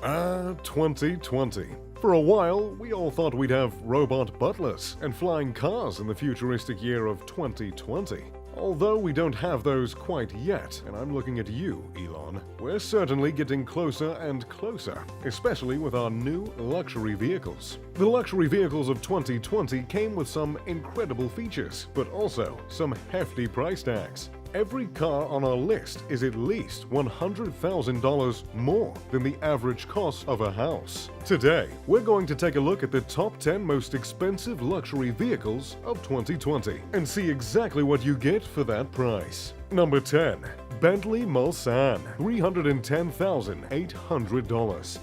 2020. For a while, we all thought we'd have robot butlers and flying cars in the futuristic year of 2020. Although we don't have those quite yet, and I'm looking at you, Elon, we're certainly getting closer and closer, especially with our new luxury vehicles. The luxury vehicles of 2020 came with some incredible features, but also some hefty price tags. Every car on our list is at least $100,000 more than the average cost of a house. Today, we're going to take a look at the top 10 most expensive luxury vehicles of 2020 and see exactly what you get for that price. Number 10. Bentley Mulsanne, $310,800.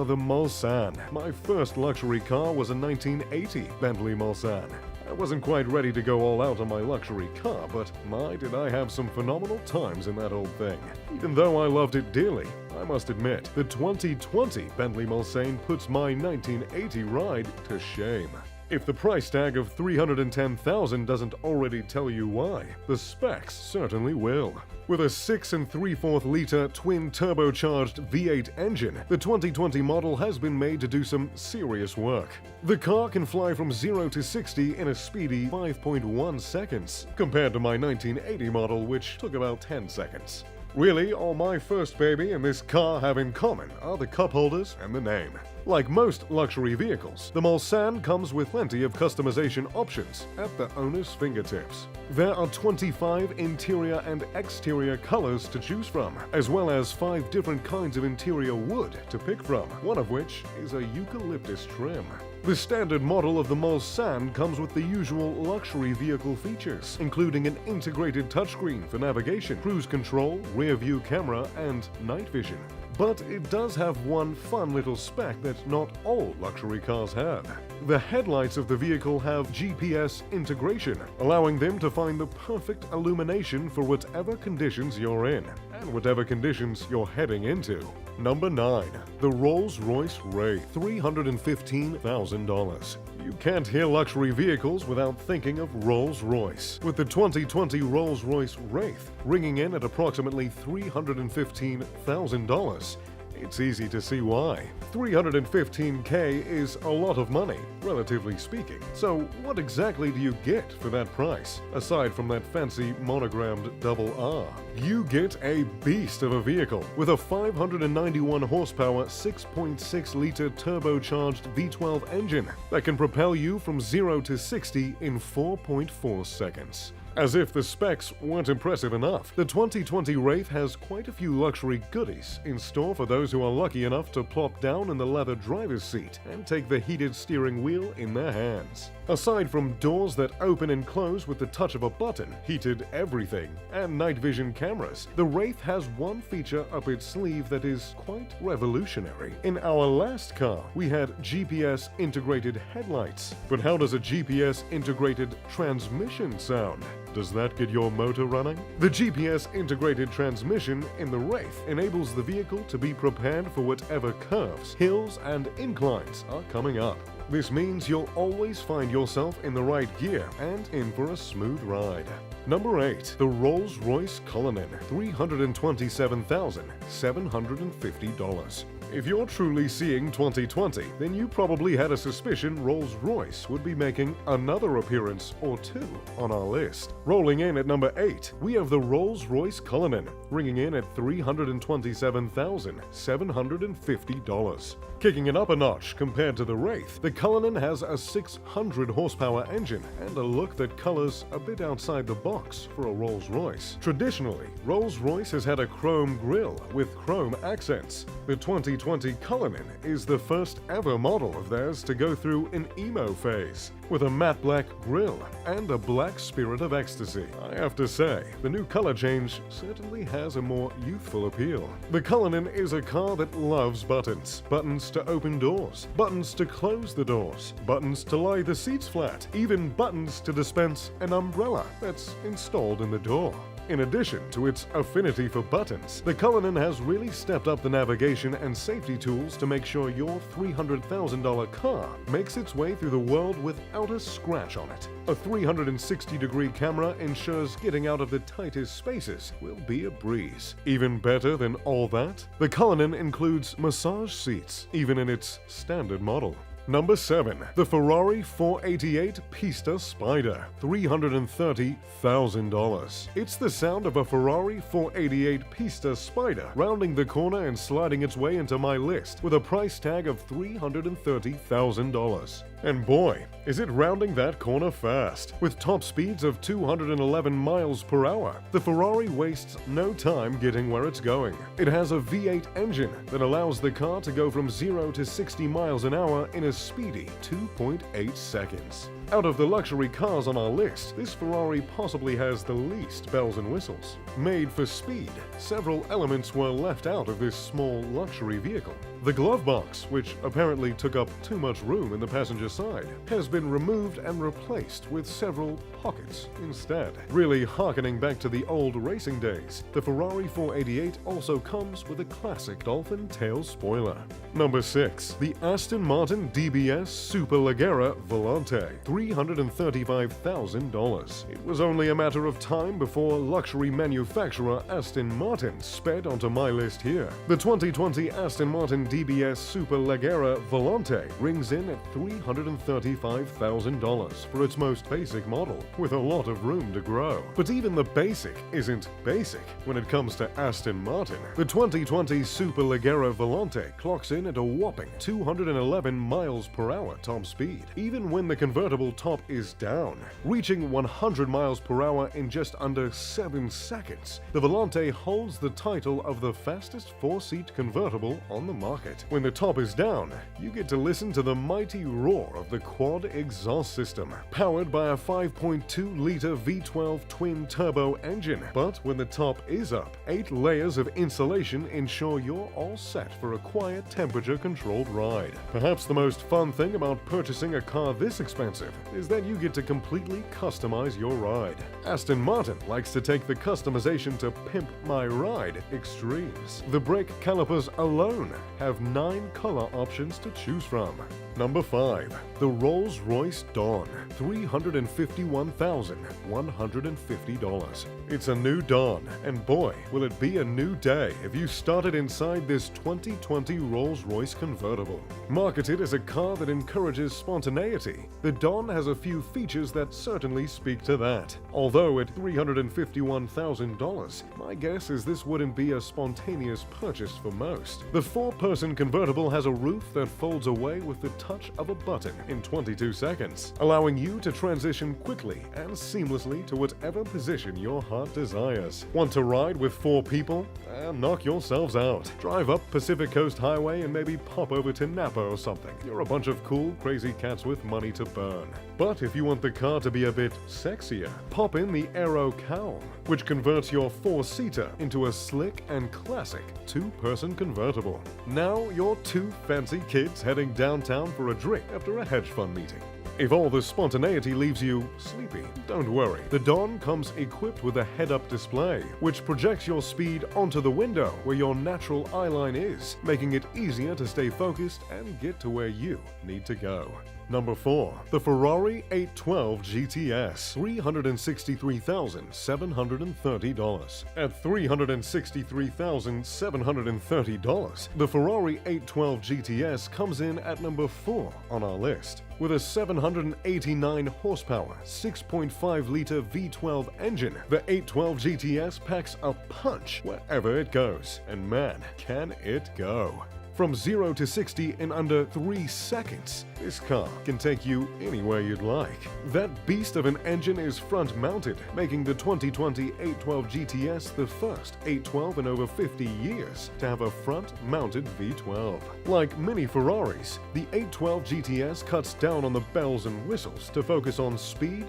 The Mulsanne. My first luxury car was a 1980 Bentley Mulsanne. I wasn't quite ready to go all out on my luxury car, but my did I have some phenomenal times in that old thing. Even though I loved it dearly, I must admit, the 2020 Bentley Mulsanne puts my 1980 ride to shame. If the price tag of $310,000 doesn't already tell you why, the specs certainly will. With a 6 3/4 liter twin turbocharged V8 engine, the 2020 model has been made to do some serious work. The car can fly from 0 to 60 in a speedy 5.1 seconds, compared to my 1980 model, which took about 10 seconds. Really, all my first baby and this car have in common are the cup holders and the name. Like most luxury vehicles, the Mulsanne comes with plenty of customization options at the owner's fingertips. There are 25 interior and exterior colors to choose from, as well as 5 different kinds of interior wood to pick from, one of which is a eucalyptus trim. The standard model of the Mulsanne comes with the usual luxury vehicle features, including an integrated touchscreen for navigation, cruise control, rear view camera, and night vision. But it does have one fun little spec that not all luxury cars have. The headlights of the vehicle have GPS integration, allowing them to find the perfect illumination for whatever conditions you're in, and whatever conditions you're heading into. Number 9. The Rolls-Royce Wraith, $315,000. You can't hear luxury vehicles without thinking of Rolls-Royce, with the 2020 Rolls-Royce Wraith ringing in at approximately $315,000. It's easy to see why. $315K is a lot of money, relatively speaking. So what exactly do you get for that price, aside from that fancy monogrammed double R? You get a beast of a vehicle with a 591 horsepower 6.6 liter turbocharged V12 engine that can propel you from 0 to 60 in 4.4 seconds. As if the specs weren't impressive enough, the 2020 Wraith has quite a few luxury goodies in store for those who are lucky enough to plop down in the leather driver's seat and take the heated steering wheel in their hands. Aside from doors that open and close with the touch of a button, heated everything, and night vision cameras, the Wraith has one feature up its sleeve that is quite revolutionary. In our last car, we had GPS integrated headlights. But how does a GPS integrated transmission sound? Does that get your motor running? The GPS integrated transmission in the Wraith enables the vehicle to be prepared for whatever curves, hills, and inclines are coming up. This means you'll always find yourself in the right gear and in for a smooth ride. Number 8. The Rolls-Royce Cullinan, $327,750. If you're truly seeing 2020, then you probably had a suspicion Rolls-Royce would be making another appearance or two on our list. Rolling in at number 8, we have the Rolls-Royce Cullinan, ringing in at $327,750. Kicking it up a notch compared to the Wraith, the Cullinan has a 600 horsepower engine and a look that colors a bit outside the box for a Rolls-Royce. Traditionally, Rolls-Royce has had a chrome grille with chrome accents. The 2020 Cullinan is the first ever model of theirs to go through an emo phase, with a matte black grille and a black Spirit of Ecstasy. I have to say, the new color change certainly has a more youthful appeal. The Cullinan is a car that loves buttons. Buttons to open doors, buttons to close the doors, buttons to lie the seats flat, even buttons to dispense an umbrella that's installed in the door. In addition to its affinity for buttons, the Cullinan has really stepped up the navigation and safety tools to make sure your $300,000 car makes its way through the world without a scratch on it. A 360-degree camera ensures getting out of the tightest spaces will be a breeze. Even better than all that, the Cullinan includes massage seats, even in its standard model. Number 7. The Ferrari 488 Pista Spider, $330,000. It's the sound of a Ferrari 488 Pista Spider rounding the corner and sliding its way into my list with a price tag of $330,000. And boy, is it rounding that corner fast. With top speeds of 211 miles per hour, the Ferrari wastes no time getting where it's going. It has a V8 engine that allows the car to go from 0 to 60 miles an hour in a speedy 2.8 seconds. Out of the luxury cars on our list, this Ferrari possibly has the least bells and whistles. Made for speed, several elements were left out of this small luxury vehicle. The glove box, which apparently took up too much room in the passenger side, has been removed and replaced with several pockets instead. Really harkening back to the old racing days, the Ferrari 488 also comes with a classic dolphin tail spoiler. Number 6. The Aston Martin DBS Superleggera Volante, $335,000. It was only a matter of time before luxury manufacturer Aston Martin sped onto my list here. The 2020 Aston Martin DBS Superleggera Volante rings in at $335,000 for its most basic model, with a lot of room to grow. But even the basic isn't basic when it comes to Aston Martin. The 2020 Superleggera Volante clocks in at a whopping 211 miles per hour top speed, even when the convertible top is down, reaching 100 miles per hour in just under 7 seconds. The Volante holds the title of the fastest 4-seat convertible on the market. When the top is down, you get to listen to the mighty roar of the quad exhaust system, powered by a 5.2-liter V12 twin-turbo engine. But when the top is up, 8 layers of insulation ensure you're all set for a quiet, temperature-controlled ride. Perhaps the most fun thing about purchasing a car this expensive is that you get to completely customize your ride. Aston Martin likes to take the customization to pimp my ride extremes. The brake calipers alone have 9 color options to choose from. Number 5. The Rolls-Royce Dawn, $351,150. It's a new Dawn, and boy, will it be a new day if you started inside this 2020 Rolls-Royce convertible. Marketed as a car that encourages spontaneity, the Dawn has a few features that certainly speak to that. Although at $351,000, my guess is this wouldn't be a spontaneous purchase for most. The 4-person convertible has a roof that folds away with the touch of a button in 22 seconds, allowing you to transition quickly and seamlessly to whatever position your heart desires. Want to ride with 4 people? Knock yourselves out. Drive up Pacific Coast Highway and maybe pop over to Napa or something. You're a bunch of cool, crazy cats with money to burn. But if you want the car to be a bit sexier, pop in the Aero Cowl, which converts your 4-seater into a slick and classic 2-person convertible. Now you're 2 fancy kids heading downtown for a drink after a hedge fund meeting. If all the spontaneity leaves you sleepy, don't worry. The Dawn comes equipped with a head-up display, which projects your speed onto the window where your natural eye line is, making it easier to stay focused and get to where you need to go. Number 4. The Ferrari 812 GTS, $363,730. At $363,730, the Ferrari 812 GTS comes in at number 4 on our list. With a 789 horsepower, 6.5-liter V12 engine, the 812 GTS packs a punch wherever it goes. And man, can it go! From 0 to 60 in under 3 seconds, this car can take you anywhere you'd like. That beast of an engine is front-mounted, making the 2020 812 GTS the first 812 in over 50 years to have a front-mounted V12. Like many Ferraris, the 812 GTS cuts down on the bells and whistles to focus on speed,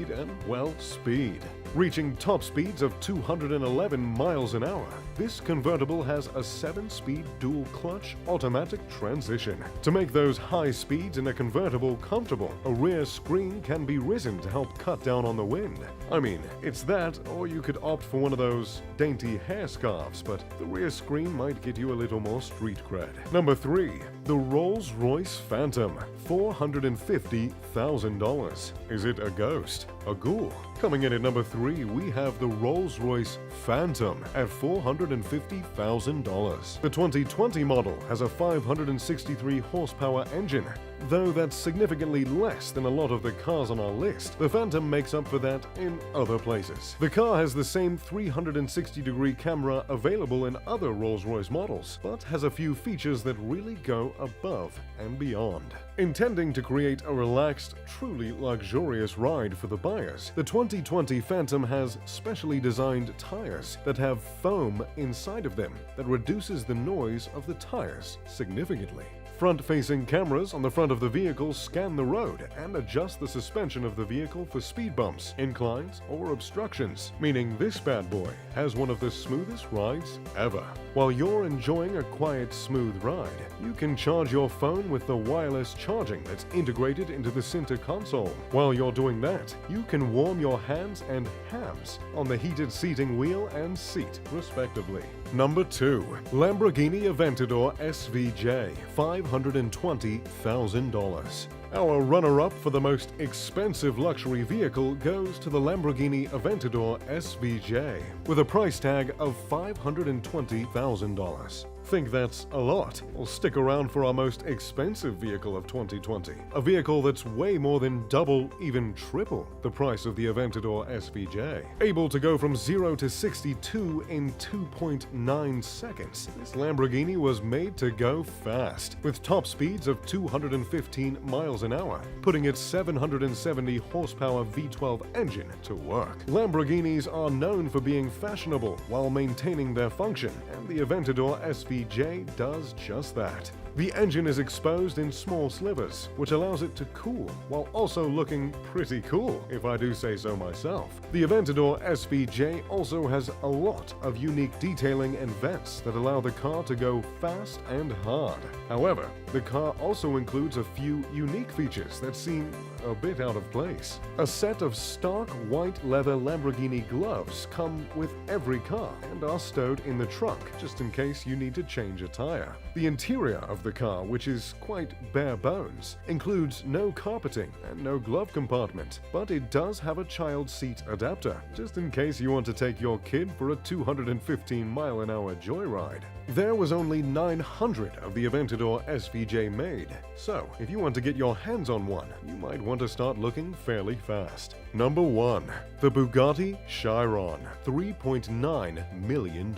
and, well, speed. Reaching top speeds of 211 miles an hour, this convertible has a 7-speed dual clutch clutch automatic transmission. To make those high speeds in a convertible comfortable, a rear screen can be risen to help cut down on the wind. I mean, it's that, or you could opt for one of those dainty hair scarves, but the rear screen might get you a little more street cred. Number 3. The Rolls-Royce Phantom, $450,000. Is it a ghost? A ghoul? Coming in at number 3, we have the Rolls-Royce Phantom at $450,000. The 2020 model has a 563 horsepower engine. Though that's significantly less than a lot of the cars on our list, the Phantom makes up for that in other places. The car has the same 360-degree camera available in other Rolls-Royce models, but has a few features that really go above and beyond. Intending to create a relaxed, truly luxurious ride for the buyers, the 2020 Phantom has specially designed tires that have foam inside of them that reduces the noise of the tires significantly. Front-facing cameras on the front of the vehicle scan the road and adjust the suspension of the vehicle for speed bumps, inclines, or obstructions, meaning this bad boy has one of the smoothest rides ever. While you're enjoying a quiet, smooth ride, you can charge your phone with the wireless charging that's integrated into the center console. While you're doing that, you can warm your hands and hams on the heated seating wheel and seat, respectively. Number 2. Lamborghini Aventador SVJ, $520,000. Our runner-up for the most expensive luxury vehicle goes to the Lamborghini Aventador SVJ, with a price tag of $520,000. Think that's a lot? Well, stick around for our most expensive vehicle of 2020, a vehicle that's way more than double, even triple, the price of the Aventador SVJ. Able to go from 0 to 62 in 2.9 seconds, this Lamborghini was made to go fast, with top speeds of 215 miles an hour, putting its 770 horsepower V12 engine to work. Lamborghinis are known for being fashionable while maintaining their function, and the Aventador SVJ does just that. The engine is exposed in small slivers, which allows it to cool while also looking pretty cool, if I do say so myself. The Aventador SVJ also has a lot of unique detailing and vents that allow the car to go fast and hard. However, the car also includes a few unique features that seem a bit out of place. A set of stark white leather Lamborghini gloves come with every car and are stowed in the trunk, just in case you need to change a tire. The interior of the car, which is quite bare bones, includes no carpeting and no glove compartment, but it does have a child seat adapter, just in case you want to take your kid for a 215-mile-an-hour joyride. There was only 900 of the Aventador SVJ made, so if you want to get your hands on one, you might want to start looking fairly fast. Number 1. The Bugatti Chiron, $3.9 million.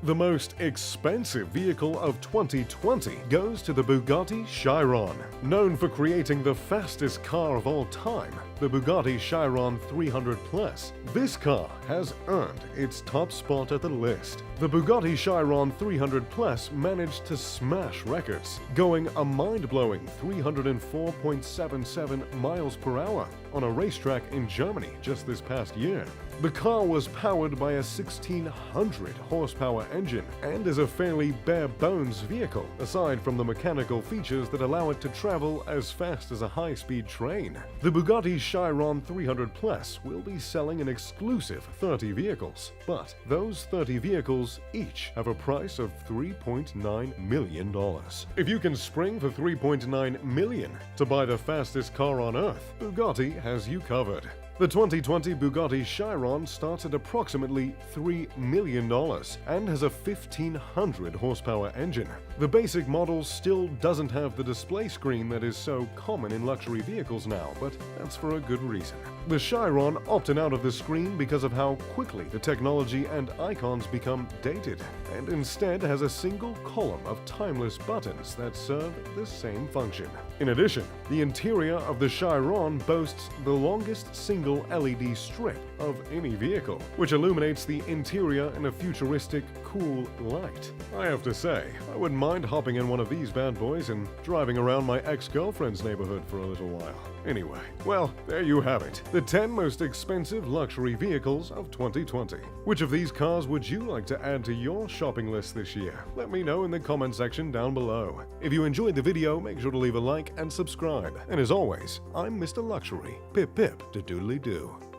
The most expensive vehicle of 2020 goes to the Bugatti Chiron. Known for creating the fastest car of all time, the Bugatti Chiron 300 Plus, this car has earned its top spot at the list. The Bugatti Chiron 300 Plus managed to smash records, going a mind-blowing 304.77 miles per hour on a racetrack in Germany just this past year. The car was powered by a 1600 horsepower engine and is a fairly bare-bones vehicle, aside from the mechanical features that allow it to travel as fast as a high-speed train. The Bugatti Chiron 300 Plus will be selling an exclusive 30 vehicles, but those 30 vehicles each have a price of $3.9 million. If you can spring for $3.9 million to buy the fastest car on Earth, Bugatti has you covered. The 2020 Bugatti Chiron starts at approximately $3 million and has a 1500 horsepower engine. The basic model still doesn't have the display screen that is so common in luxury vehicles now, but that's for a good reason. The Chiron opted out of the screen because of how quickly the technology and icons become dated, and instead has a single column of timeless buttons that serve the same function. In addition, the interior of the Chiron boasts the longest single single LED strip of any vehicle, which illuminates the interior in a futuristic, cool light. I have to say, I wouldn't mind hopping in one of these bad boys and driving around my ex-girlfriend's neighborhood for a little while. Anyway, well, there you have it. The 10 most expensive luxury vehicles of 2020. Which of these cars would you like to add to your shopping list this year? Let me know in the comment section down below. If you enjoyed the video, make sure to leave a like and subscribe. And as always, I'm Mr. Luxury. Pip pip to doodly doo.